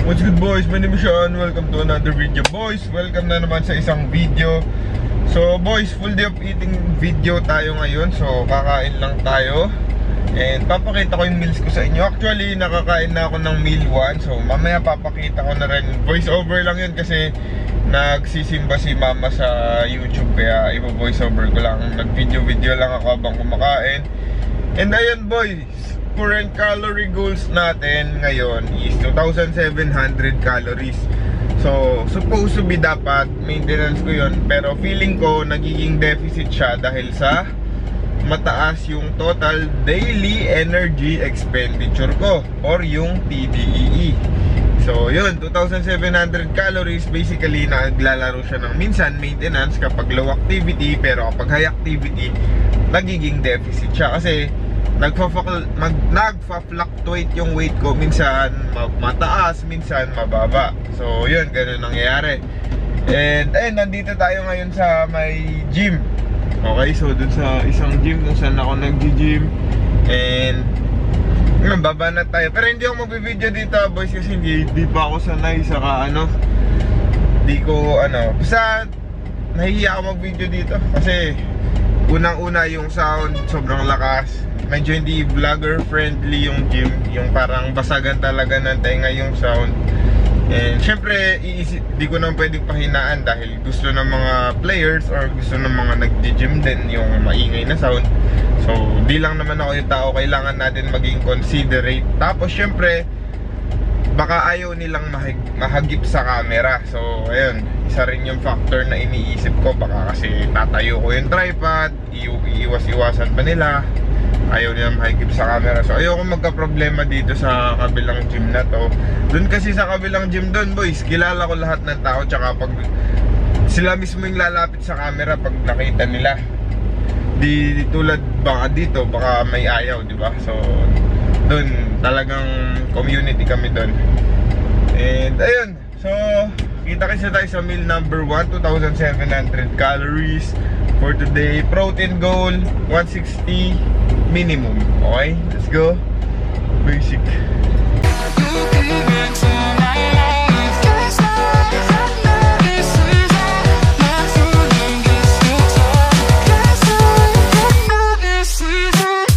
What's good boys? My name is Sean. Welcome to another video boys. Welcome na naman sa isang video. So boys, full day of eating video tayo ngayon. So kakain lang tayo. And papakita ko yung meals ko sa inyo. Actually, nakakain na ako ng meal 1. So mamaya papakita ko na rin. Voice over lang yun kasi nagsisimba si mama sa YouTube. Kaya ipo-voice over ko lang. Nag-video lang ako habang kumakain. And ayun boys, current calorie goals natin ngayon is 2,700 calories. So, supposed to be dapat maintenance ko yun. Pero feeling ko nagiging deficit siya dahil sa mataas yung total daily energy expenditure ko or yung TDEE. So, yun, 2,700 calories. Basically, naglalaro siya ng minsan maintenance kapag low activity. Pero kapag high activity, nagiging deficit siya. Kasi nagfa-fluctuate yung weight ko. Minsan mataas, minsan mababa. So yun, ganun nangyayari. And ayun, nandito tayo ngayon sa may gym. Okay, so dun sa isang gym kung saan ako nag-gym. And baba na tayo. Pero hindi ako mag-video dito boys kasi hindi pa ako sanay. Saka basta nahihiya ako mag-video dito kasi unang-una yung sound sobrang lakas. Medyo hindi vlogger friendly yung gym. Yung parang basagan talaga ng tenga yung sound. And syempre di ko naman pwedeng pahinaan dahil gusto ng mga players or gusto ng mga nag-gym din yung maingay na sound. So di lang naman ako yung tao, kailangan natin maging considerate. Tapos syempre baka ayaw nilang mahagip sa camera. So ayun, isa rin yung factor na iniisip ko. Baka kasi tatayo ko yung tripod, iiwas-iwasan pa nila, ayaw nila mahigip sa camera. So ayoko magka-problema dito sa kabilang gym na to. Doon kasi sa kabilang gym doon boys, kilala ko lahat ng tao. Tsaka pag sila mismo yung lalapit sa camera pag nakita nila. Di tulad baka dito, baka may ayaw, di ba? So doon talagang community kami doon. And ayun, so kita kasi tayo sa meal number 1, 2,700 calories for today. Protein goal 160 minimum. Okay, let's go. Basic.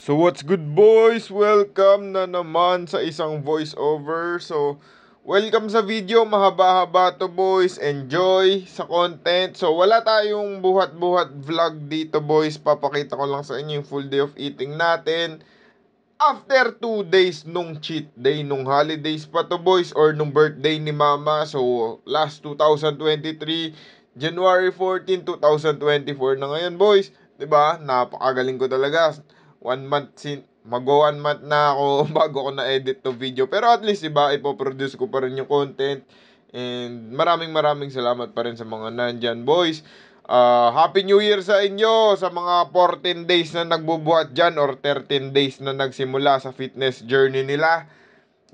So what's good boys? Welcome na naman sa isang voiceover. So welcome sa video, mahaba-haba to boys. Enjoy sa content. So wala tayong buhat-buhat vlog dito boys. Papakita ko lang sa inyo yung full day of eating natin after 2 days nung cheat day, nung holidays pa to boys, or nung birthday ni mama. So last 2023 January 14, 2024 na ngayon boys. Diba? Napakagaling ko talaga. 1 month mag-1 month na ako bago ako na-edit to video. Pero at least diba, ipoproduce ko pa rin yung content. And maraming salamat pa rin sa mga nandyan boys. Happy New Year sa inyo, sa mga 14 days na nagbubuhat dyan or 13 days na nagsimula sa fitness journey nila.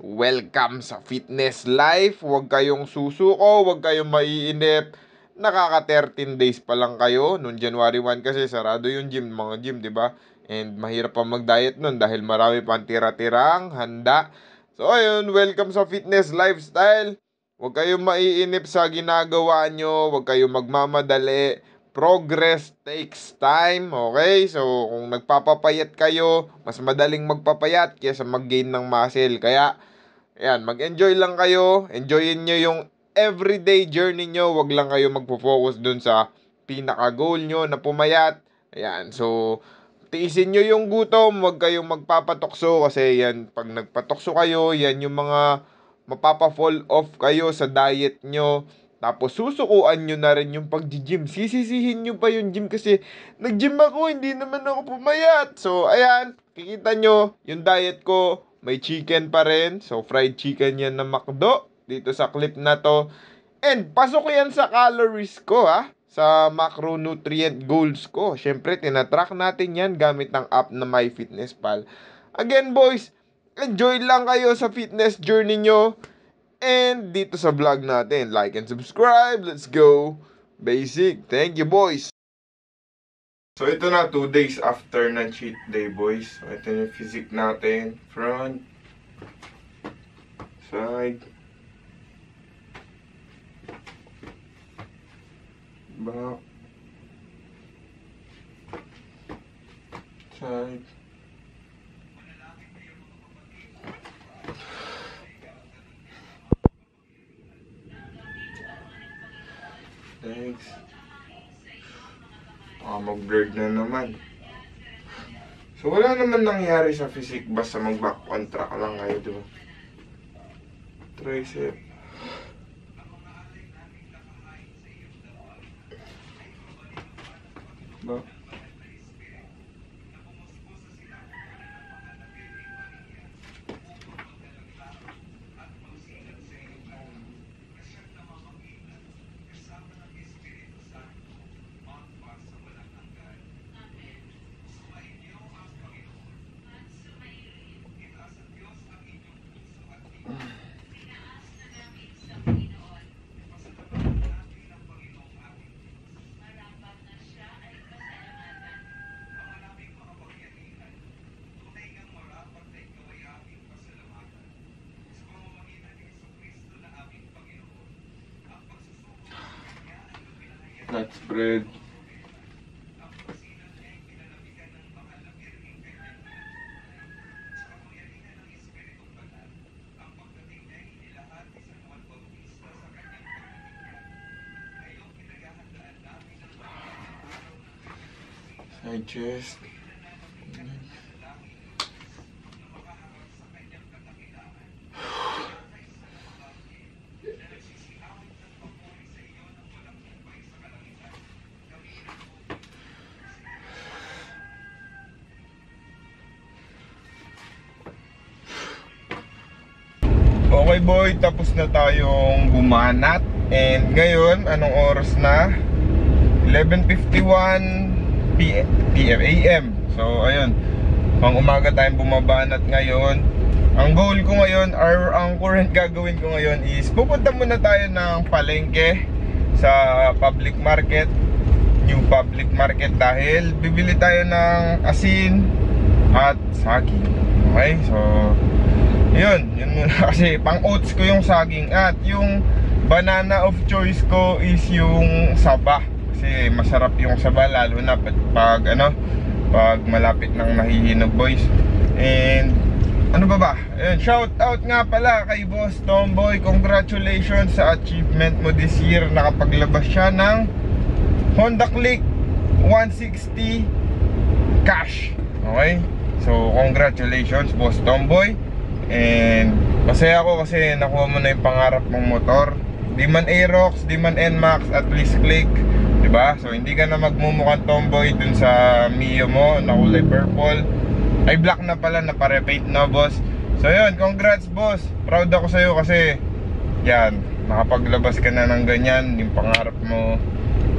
Welcome sa fitness life. Huwag kayong susuko, huwag kayong maiinip. Nakaka 13 days pa lang kayo. Noong January 1 kasi sarado yung gym, mga gym, diba? And mahirap pa mag-diet nun dahil marami pang tira-tirang handa. So ayun, welcome sa fitness lifestyle. Huwag kayong maiinip sa ginagawa nyo. Huwag kayong magmamadali. Progress takes time. Okay? So kung nagpapapayat kayo, mas madaling magpapayat kaysa mag-gain ng muscle. Kaya ayan, mag-enjoy lang kayo. Enjoyin nyo yung everyday journey nyo. Huwag lang kayo magpo-focus dun sa pinaka-goal nyo na pumayat. Ayan, so tiisin nyo yung gutom, huwag kayong magpapatokso kasi yan, pag nagpatokso kayo, yan yung mga mapapa-fall off kayo sa diet nyo. Tapos susukuan nyo na rin yung pag-gym. Sisisihin nyo pa yung gym kasi nag-gym ako, hindi naman ako pumayat. So ayan, kikita nyo yung diet ko, may chicken pa rin. So fried chicken yan na McDo dito sa clip na to. And pasok yan sa calories ko sa macronutrient goals ko. Syempre, tinatrack natin yan gamit ng app na MyFitnessPal. Again, boys, enjoy lang kayo sa fitness journey nyo. And dito sa vlog natin, like and subscribe. Let's go. Basic. Thank you, boys. So, ito na, 2 days after na cheat day, boys. So, ito yung physique natin. Front, side, back, side. Thanks. Mag-blurred na naman. So wala naman nangyari sa physique, basta mag-back on track lang kayo, diba? Tricep. Back. Flat spread. Side chest. Okay boy, tapos na tayong bumanat. And ngayon, anong oras na? 11:51 PM AM. So ayun, pang umaga tayong bumabanat ngayon. Ang goal ko ngayon, or ang current gagawin ko ngayon is pupunta muna tayo ng palengke sa public market, new public market, dahil bibili tayo ng asin at saging. Okay, so yun muna kasi pang oats ko yung saging, at yung banana of choice ko is yung saba, kasi masarap yung saba lalo na pag malapit ng nahihinog boys. And ano ba? Ayun, shout out nga pala kay Boss Tomboy. Congratulations sa achievement mo this year. Nakapaglabas siya ng Honda Click 160 cash. Okay, so congratulations Boss Tomboy. And masaya ako kasi nakuha mo na yung pangarap mong motor. Di man Aerox, di man NMAX, at least Click, diba? So hindi ka na magmumukhang tomboy dun sa Mio mo na kulay purple. Ay black na pala, napa-repaint na boss. So yun, congrats boss. Proud ako sa'yo kasi yan, nakapaglabas ka na ng ganyan, yung pangarap mo.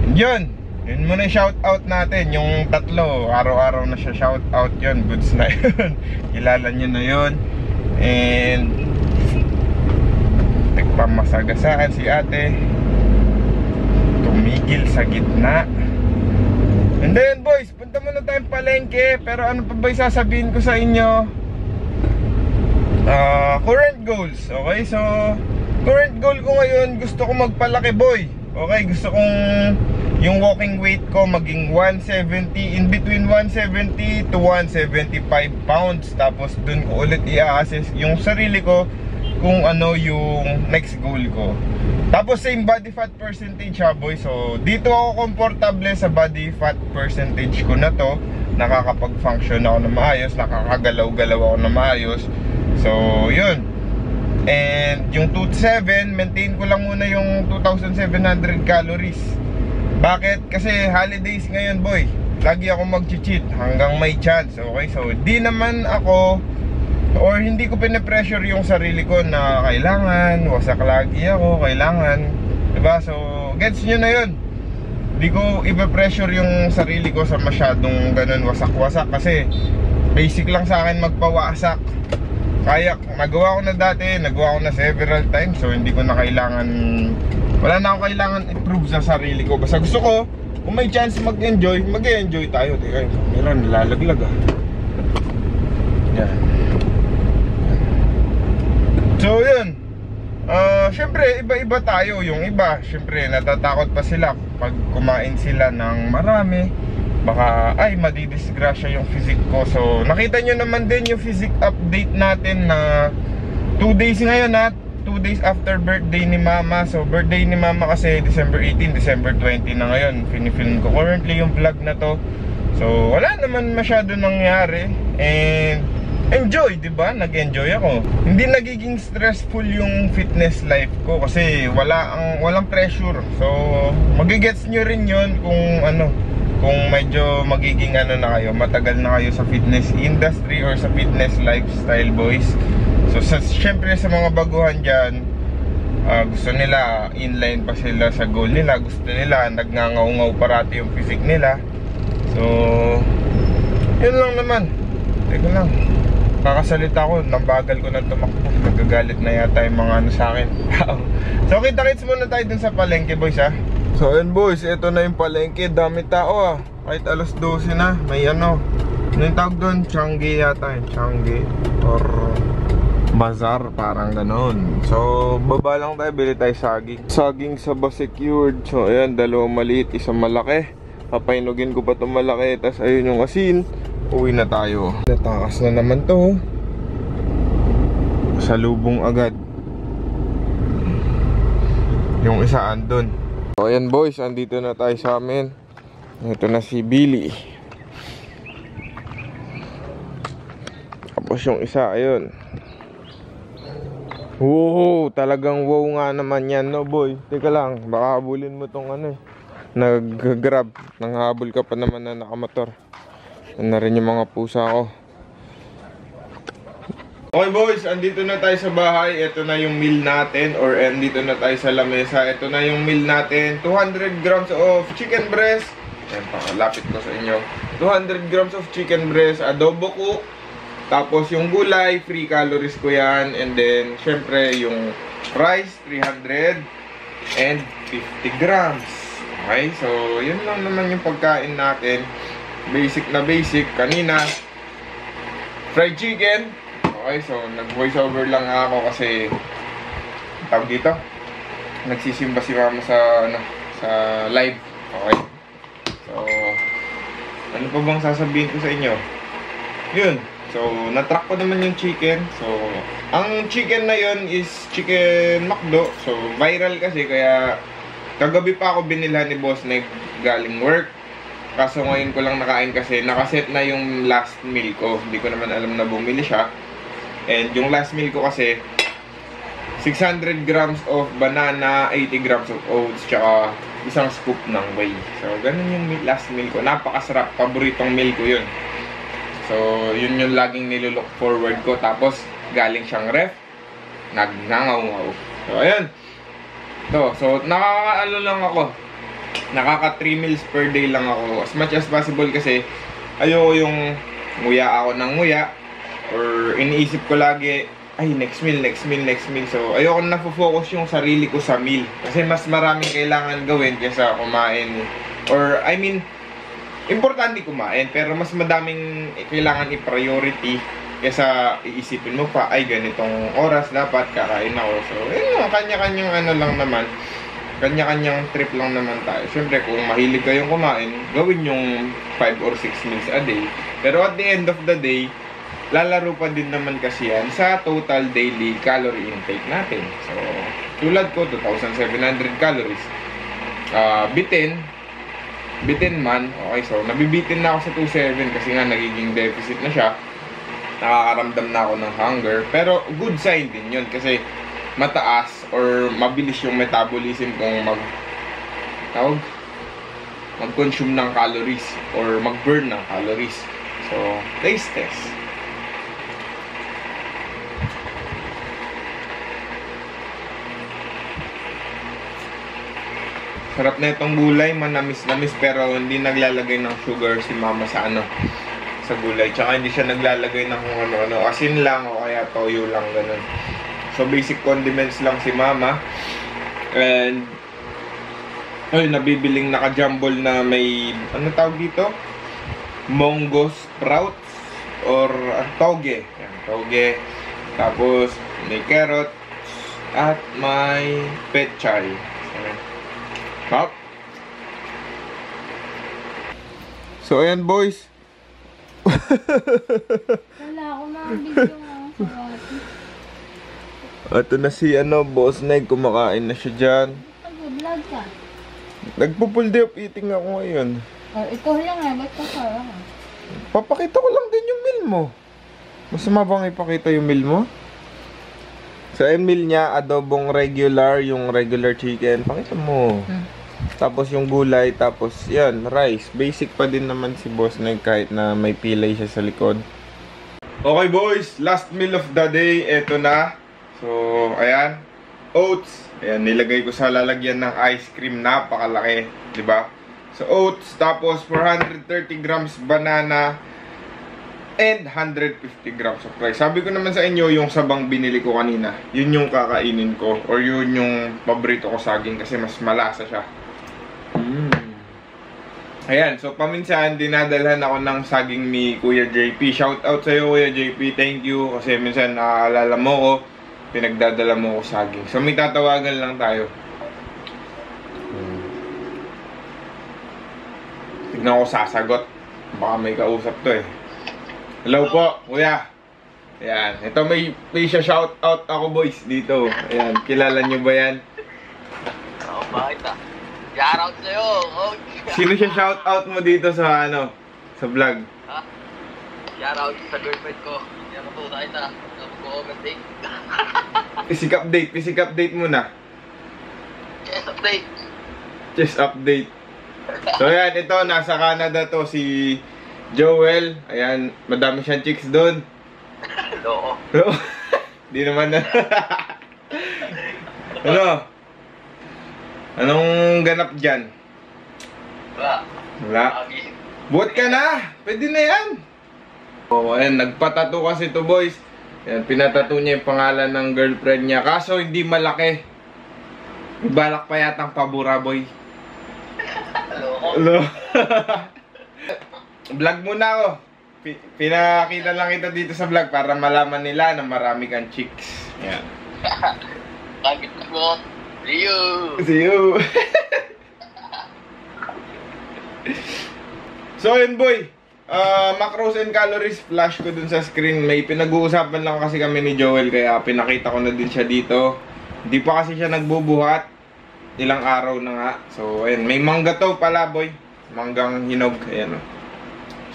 And yun muna yung shoutout natin. Yung tatlo, araw-araw na siya shoutout yun. Goods na yun. Kilala nyo na yun. And nagpamasagasaan si ate, tumigil sa gitna. And then boys, punta muna tayong palengke. Pero ano pa ba yung sasabihin ko sa inyo? Current goals. Okay, so current goal ko ngayon, gusto ko magpalaki boy. Okay, gusto kong yung walking weight ko maging 170, in between 170 to 175 pounds. Tapos dun ko ulit i-assess yung sarili ko kung ano yung next goal ko. Tapos same body fat percentage ha boy. So dito ako komportable sa body fat percentage ko na to. Nakakapag-function ako na maayos, nakakagalaw-galaw ako na maayos. So yun. And yung 2.7, maintain ko lang muna yung 2,700 calories. Bakit? Kasi holidays ngayon boy, lagi ako mag-cheat hanggang may chance. Okay, so di naman ako, or hindi ko pinapressure yung sarili ko na kailangan wasak lagi ako, kailangan, diba? So gets nyo na yun. Di ko ipapressure yung sarili ko sa masyadong ganun wasak-wasak, kasi basic lang sa akin magpawasak. Kaya nagawa ko na dati, nagawa ko na several times. So hindi ko na kailangan, wala na ako kailangan improve sa sarili ko. Basta gusto ko, kung may chance mag-enjoy, mag-enjoy tayo. Teka, meron nalalaglag ah. Yan. So yun, syempre iba-iba tayo. Yung iba, syempre natatakot pa sila pag kumain sila ng marami, baka ay madidisgrasya yung physique ko. So nakita nyo naman din yung physique update natin na 2 days ngayon ha, 2 days after birthday ni mama. So birthday ni mama kasi December 18, December 20 na ngayon. Pinifilm ko currently yung vlog na to. So wala naman masyado nangyari, and enjoy, di ba? Nag-enjoy ako. Hindi nagiging stressful yung fitness life ko kasi walang pressure. So magigets nyo rin yun kung ano, kung medyo magiging ano na kayo, matagal na kayo sa fitness industry or sa fitness lifestyle, boys. So syempre sa mga baguhan dyan, gusto nila inline pa sila sa goal nila. Gusto nila nagngangaw-ngaw parati yung physique nila. So yun lang naman. Teka lang, kakasalita ko, nabagal ko na tumakbo. Nagagalit na yata yung mga ano sa akin. So kita-kits muna tayo dun sa palengke, boys ha. So yun, boys, ito na yung palengke. Dami tao ah, kahit alas 12 na. May ano yung tawag doon? Changi yata yun. Changi or bazaar, parang ganon. So baba lang tayo, bili tayo saging sa secured. So ayan, dalawang maliit, isang malaki. Papainugin ko pa itong malaki. Tapos ayun yung asin. Uwi na tayo. Natakas na naman to. Salubong agad. Yung isa andun. So ayan, boys, andito na tayo sa amin. Ito na si Billy. Tapos yung isa, ayun. Wow, talagang wow nga naman yan, no boy. Teka lang, baka habulin mo tong ano eh, nag-grab. Nanghabol ka pa naman na nakamotor. Yan na rin yung mga pusa ko. Okay, boys, andito na tayo sa bahay. Ito na yung meal natin, or andito na tayo sa lamesa. Ito na yung meal natin. 200 grams of chicken breast. Yan, pakalapit ko sa inyo. 200 grams of chicken breast, adobo cook. Tapos yung gulay, free calories ko yan. And then, syempre, yung rice, 350 grams. Okay, so yun lang naman yung pagkain natin. Basic na basic. Kanina, fried chicken. Okay, so nag-voice over lang ako kasi tawag dito, nagsisimba si mama sa ano, sa live. Okay, so ano pa bang sasabihin ko sa inyo? Yun, so na-track ko naman yung chicken. So ang chicken na yun is chicken McDo. So viral kasi, kaya kagabi pa ako binilhan ni Boss Neg galing work. Kaso ngayon ko lang nakain kasi nakaset na yung last meal ko. Hindi ko naman alam na bumili siya. And yung last meal ko kasi 600 grams of banana, 80 grams of oats, tsaka isang scoop ng whey. So ganun yung last meal ko. Napakasarap, paboritong meal ko yun. So yun yung laging nilook forward ko. Tapos galing siyang ref, nagnangaw-ngaw. So ayan. So nakakaano lang ako, nakaka 3 meals per day lang ako, as much as possible, kasi ayoko yung nguya ako ng nguya, or iniisip ko lagi, ay next meal. So ayoko na focus yung sarili ko sa meal, kasi mas maraming kailangan gawin kaysa kumain. Or I mean, importante kumain, pero mas madaming kailangan i-priority kaysa iisipin mo pa, ay ganitong oras dapat kakain ako. So kanya-kanyang ano lang naman, kanya-kanyang trip lang naman tayo. Siyempre, kung mahilig kayong kumain, gawin yung 5 or 6 meals a day. Pero at the end of the day, lalaro pa din naman kasi yan sa total daily calorie intake natin. So, tulad ko, 2,700 calories. Bitin man. Okay, so nabibitin na ako sa 2,700 kasi nga nagiging deficit na siya. Nakakaramdam na ako ng hunger. Pero good sign din yun kasi mataas or mabilis yung metabolism kung mag-consume ng calories or mag-burn ng calories. So, taste test. Sarap na itong gulay, manamis-namis, pero hindi naglalagay ng sugar si mama sa ano, sa gulay. Tsaka hindi siya naglalagay ng ano, asin lang o kaya toyo lang, ganun. So basic condiments lang si mama. And ay, nabibiling naka-jumble na may ano tawag dito? Mongo sprouts or toge. Yan, toge. Tapos may carrot, At may pechay. Hop. So ayan boys. Wala ako mga video nga sa wati. Ito na si Boss Neg, kumakain na siya dyan. Nag-vlog ka. Nagpo-full day of eating ako ngayon. Ikaw lang ba't ka parang? Papakita ko lang din yung meal mo. Masama bang ipakita yung meal mo? So yung meal niya, adobong regular, yung regular chicken. Pakita mo. Tapos yung gulay, tapos yan, rice. Basic pa din naman si Boss Neg kahit na may pilay siya sa likod. Okay boys, last meal of the day, eto na. So, ayan, oats. Ayan, nilagay ko sa lalagyan ng ice cream, napakalaki, di ba? So, oats, tapos 430 grams banana, and 150 grams of rice. Sabi ko naman sa inyo, yung sabang binili ko kanina, yun yung kakainin ko, or yun yung paborito ko saging kasi mas malasa siya. Ayan, so paminsan dinadalhan ako ng saging ni Kuya JP. Shout out sa'yo Kuya JP, thank you. Kasi minsan naaalala mo ko, pinagdadala mo ko saging. So may tatawagan lang tayo. Tignan ko sasagot. Baka may kausap to eh. Hello po, Kuya. Ayan, ito may siya shout out ako boys dito. Ayan, kilala nyo ba yan? Oo, bakit ah? Shoutout sa'yo! Oh. Sino siya shout out mo dito sa sa vlog? Ha? Shoutout sa girlfriend ko. Yan po tayo sa mag-comment date. Pisik update muna. Yes, update! Just update. So ayan, ito, nasa Canada to si Joel. Ayan, madami siyang chicks doon. Loko. Di naman na. Ano? Anong ganap dyan? Wala. Wala. Buhat ka na! Pwede na yan! Oh, ayan, nagpatato kasi to boys. Ayan, pinatato niya yung pangalan ng girlfriend niya. Kaso hindi malaki. Balak pa yatang pabura boy. Loko. Hello. Vlog muna ako. Pinakita lang kita dito sa vlog para malaman nila na marami kang chicks. Ayan. Kagit mo. See you! See you! So yun boy, macros and calories flash ko dun sa screen. May pinag-uusapan lang kasi kami ni Joel, kaya pinakita ko na din siya dito. Hindi pa kasi siya nagbubuhat. Ilang araw na nga. So ayun, may mangga to pala boy. Manggang hinog, ayan o.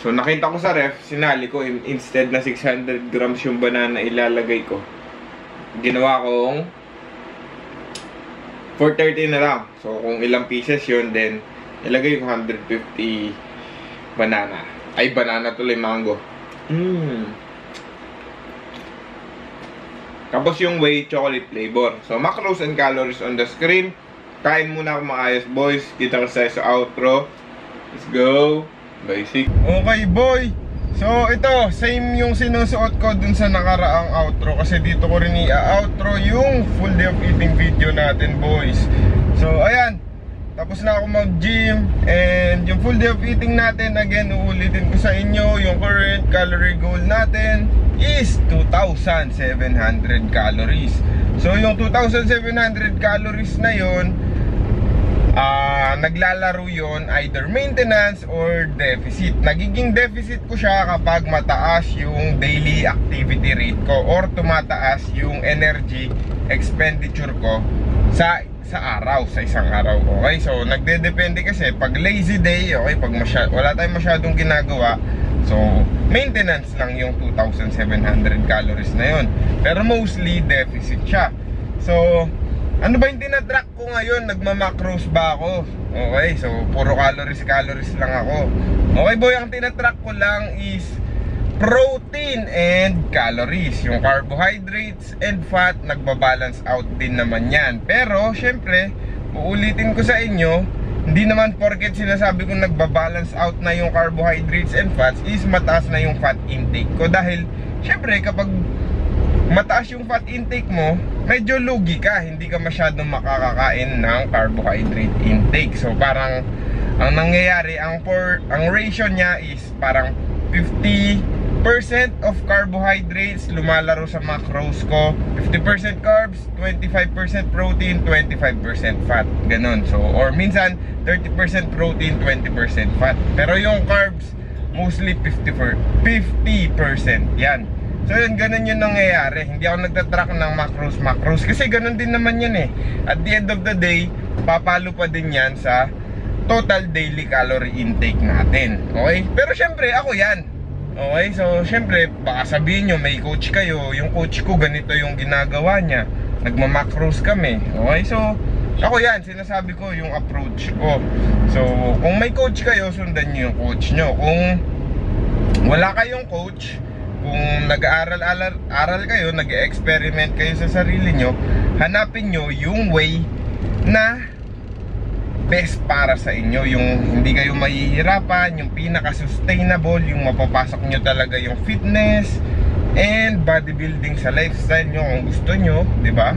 So nakita ko sa ref, sinali ko, instead na 600 grams yung banana ilalagay ko, ginawa kong 430 na lang. So kung ilang pieces yun, then ilagay ko 150 banana. Ay, banana tuloy, mango. Tapos yung whey, chocolate flavor. So macros and calories on the screen. Kain muna ako maayos boys. Kita ko sa outro. Let's go. Basic. Okay boy. So ito, same yung sinusuot ko dun sa nakaraang outro. Kasi dito ko rin i-outro yung full day of eating video natin boys. So ayan, tapos na ako mag-gym. And yung full day of eating natin, again, uulitin ko sa inyo, yung current calorie goal natin is 2,700 calories. So yung 2,700 calories na yun, naglalaro yon either maintenance or deficit. Nagiging deficit ko siya kapag mataas yung daily activity rate ko or tumataas yung energy expenditure ko sa araw, sa isang araw. Okay, so nagdedepende kasi pag lazy day, okay, pag wala tayong masyadong ginagawa, so maintenance lang yung 2,700 calories na yun. Pero mostly deficit siya. So ano ba yung tinatrack ko ngayon? Nagmamacros ba ako? Okay, so puro calories lang ako. Okay boy, ang tinatrack ko lang is protein and calories. Yung carbohydrates and fat, nagbabalance out din naman yan. Pero syempre, uulitin ko sa inyo, hindi naman porket sinasabi kong nagbabalance out na yung carbohydrates and fats is mataas na yung fat intake ko. Dahil syempre kapag mataas yung fat intake mo, medyo lugi ka, hindi ka masyadong makakakain ng carbohydrate intake. So parang ang nangyayari, ang ratio niya is parang 50 of carbohydrates lumalaro sa macros ko. 50% carbs, 25% protein, 25% fat. Ganon. So, or minsan 30% protein, 20% fat. Pero yung carbs, mostly 50%. Yan. So yun, ganun yung nangyayari. Hindi ako nagtatrack ng macros kasi ganun din naman yan eh. At the end of the day, papalo pa din yan sa total daily calorie intake natin. Okay? Pero syempre, ako yan. Okay? So syempre, baka sabihin nyo, may coach kayo. Yung coach ko, ganito yung ginagawa niya. Nagma-macros kami. Okay? So, ako yan. Sinasabi ko yung approach ko. So, kung may coach kayo, sundan nyo yung coach nyo. Kung wala kayong coach, kung nag-aaral kayo, nag-experiment kayo sa sarili nyo, hanapin nyo yung way na best para sa inyo. Yung hindi kayo mahihirapan, yung pinaka-sustainable, yung mapapasok nyo talaga yung fitness and bodybuilding sa lifestyle nyo kung gusto nyo, diba?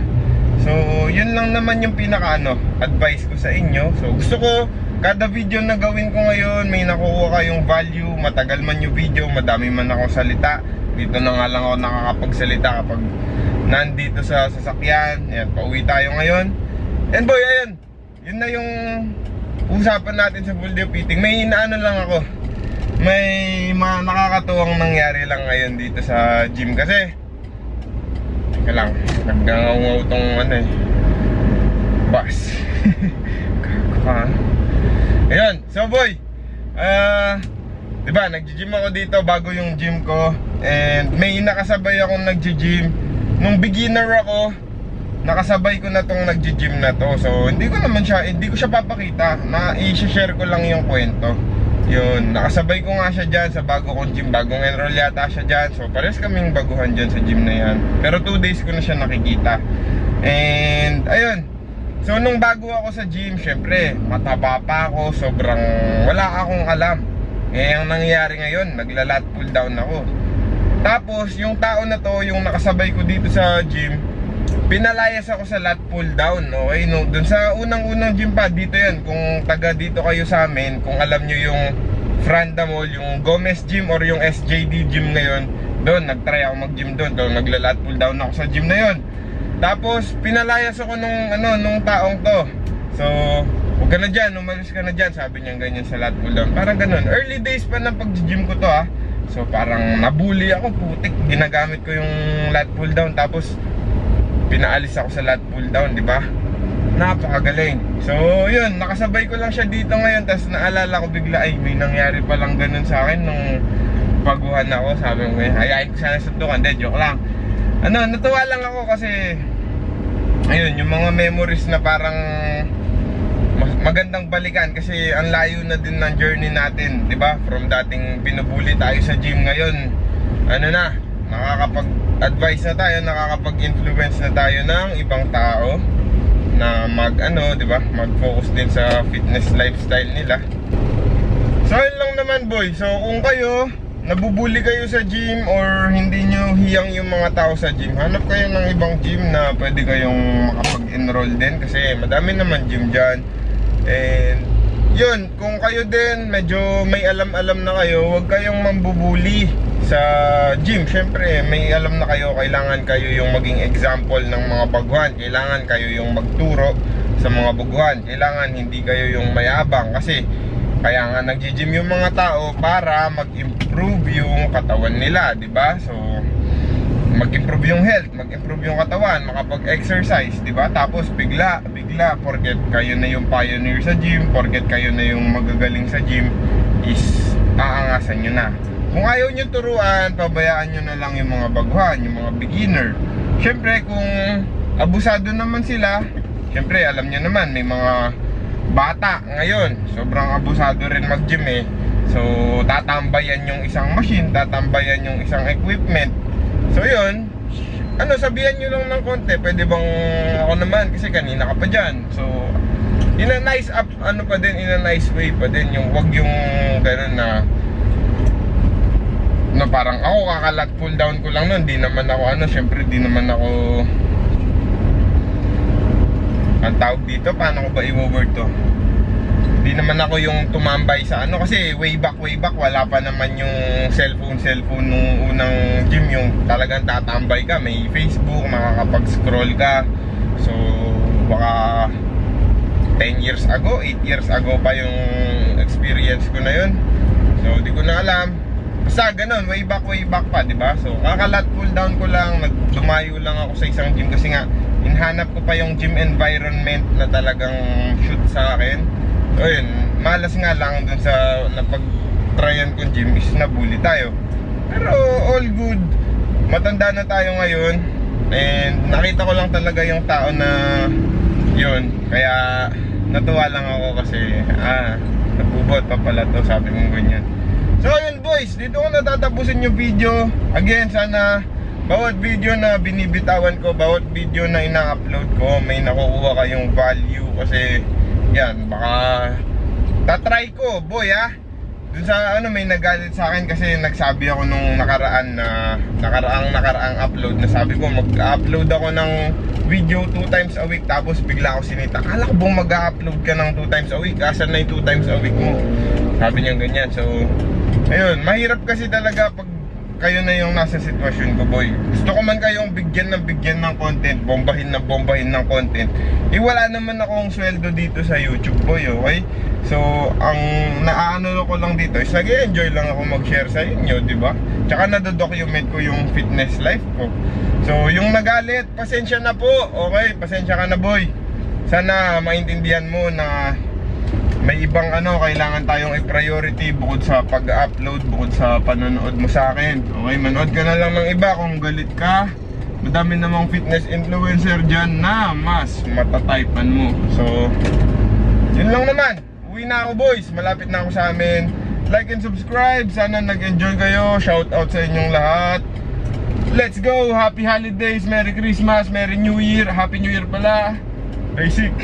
So, yun lang naman yung pinaka-advice ko sa inyo. So, gusto ko kada video na gawin ko ngayon, may nakuha kayong value. Matagal man yung video, madami man ako salita. Dito na nga lang ako nakakapagsalita kapag nandito sa sasakyan. Ayan, pauwi tayo ngayon. And boy, ayun, yun na yung usapan natin sa Bull Fitting. May inaano lang ako, may mga nakakatuwang nangyari lang ngayon dito sa gym. Kasi teka lang, naggangaw tong bus. Kaka. Ayun, so boy, diba, nag-gym ako dito bago yung gym ko. And may nakasabay akong nag-gym. Nung beginner ako, nakasabay ko na tong nag-gym na to. So, hindi ko siya papakita. I-share ko lang yung kwento. Yun, nakasabay ko nga siya dyan sa bago kong gym. Bagong enroll yata siya dyan. So, pares kaming baguhan dyan sa gym na yan. Pero 2 days ko na siya nakikita. And, ayun. So nung bago ako sa gym, syempre mataba pa ako, sobrang wala akong alam. Ang nangyayari ngayon, nagla-lat pull down ako. Tapos yung tao na to, yung nakasabay ko dito sa gym, pinalayas ako sa lat pull down. Okay, no, dun sa unang-unang gym pa, dito yan. Kung taga dito kayo sa amin, kung alam nyo yung Franda Mall, yung Gomez Gym or yung SJD Gym ngayon, doon nagtry ako mag-gym doon. Doon nagla-lat pull down ako sa gym na yon. Tapos pinalayas ako nung taong to. So, huwag ka na dyan, umalis ka na dyan. Sabi niya ganyan sa lat pull down. Parang ganun. Early days pa ng pag-gym ko to ha. So parang nabully ako, putik. Ginagamit ko yung lat pull down. Tapos pinaalis ako sa lat pull down, di ba? Napakagaling. So yun, nakasabay ko lang siya dito ngayon. Tapos naalala ko bigla, ay may nangyari palang ganun sa akin nung baguhan ako. Sabi ko, hayain ko sana suntukan. Hindi, joke lang. Natuwa lang ako kasi ayun, yung mga memories na parang magandang balikan kasi ang layo na din ng journey natin, 'di ba? From dating binubuli tayo sa gym, ngayon nakakapag-advise na tayo, nakakapag-influence na tayo ng ibang tao na ‘di ba? Mag-focus din sa fitness lifestyle nila. So yun lang naman boy. So kung kayo nabubuli kayo sa gym or hindi nyo hiyang yung mga tao sa gym, hanap kayo ng ibang gym na pwede kayong makapag-enroll din kasi madami naman gym dyan. And yun, kung kayo din medyo may alam-alam na kayo, huwag kayong mambubuli sa gym. Syempre may alam na kayo, kailangan kayo yung maging example ng mga baguhan, kailangan kayo yung magturo sa mga baguhan, kailangan hindi kayo yung mayabang. Kasi kaya nga nag-gym yung mga tao para mag-improve yung katawan nila, di ba? So mag-improve yung health, mag-improve yung katawan, makapag-exercise, di ba? Tapos bigla forget kayo na yung pioneer sa gym, forget kayo na yung magagaling sa gym, is aangasan nyo na. Kung ayaw nyo turuan, pabayaan nyo na lang yung mga baguhan, yung mga beginner. Syempre kung abusado naman sila, syempre alam nyo naman, may mga bata ngayon, sobrang abusado rin mag-gym eh. So tatambayan yung isang machine, tatambayan yung isang equipment. So yun, sabihan nyo lang ng konti, pwede bang ako naman kasi kanina ka pa dyan. So in a nice in a nice way pa din, yung wag yung gano'n na parang ako kakalat pull down ko lang nun, di naman ako syempre di naman ako ang tawag dito, paano ko ba i-word to? Hindi naman ako yung tumambay sa ano, kasi way back wala pa naman yung cellphone nung unang gym, yung talagang tatambay ka, may Facebook, makakapag-scroll ka. So baka 10 years ago, 8 years ago pa yung experience ko na yun. So di ko na alam. Basta ganun, way back pa, diba? So kakalat pull down ko lang, dumayo lang ako sa isang gym kasi nga inhanap ko pa yung gym environment na talagang shoot sa akin. So yun, malas nga lang dun sa napag-tryan kong gym is nabully tayo. Pero all good, matanda na tayo ngayon. And nakita ko lang talaga yung tao na yun. Kaya natuwa lang ako kasi nabubot pa pala to, sabi mong ganyan. So yun boys, dito ko natatapusin yung video. Again, sana bawat video na binibitawan ko, bawat video na ina-upload ko, may nakukuha kayong value. Kasi yan, baka tatry ko, boy dun sa ano, may nagalit sa akin kasi nagsabi ako nung nakaraang upload na sabi ko mag-upload ako ng video 2 times a week, tapos bigla ako sinita. Akala ko bang mag-upload ka ng 2 times a week? Asan na yung 2 times a week mo? Sabi niya ganyan. So ayun, mahirap kasi talaga pag kayo na yung nasa sitwasyon ko, boy. Gusto ko man kayong bigyan ng content, bombahin ng content. Wala naman akong sweldo dito sa YouTube, boy, okay? So, ang naaano ko lang dito is nag-enjoy lang ako mag-share sa inyo, di ba? Tsaka nado-document ko yung fitness life ko. So, yung nagalit, pasensya na po, okay? Pasensya ka na, boy. Sana maintindihan mo na may ibang kailangan tayong i-priority bukod sa pag-upload, bukod sa panonood mo sa akin. Okay, manood ka na lang ng iba kung galit ka. Madami namang fitness influencer dyan na mas matatypan mo. So, yun lang naman. Uwi na ako, boys. Malapit na ako sa amin. Like and subscribe. Sana nag-enjoy kayo. Shout out sa inyong lahat. Let's go. Happy holidays. Merry Christmas. Merry New Year. Happy New Year pala. Basic.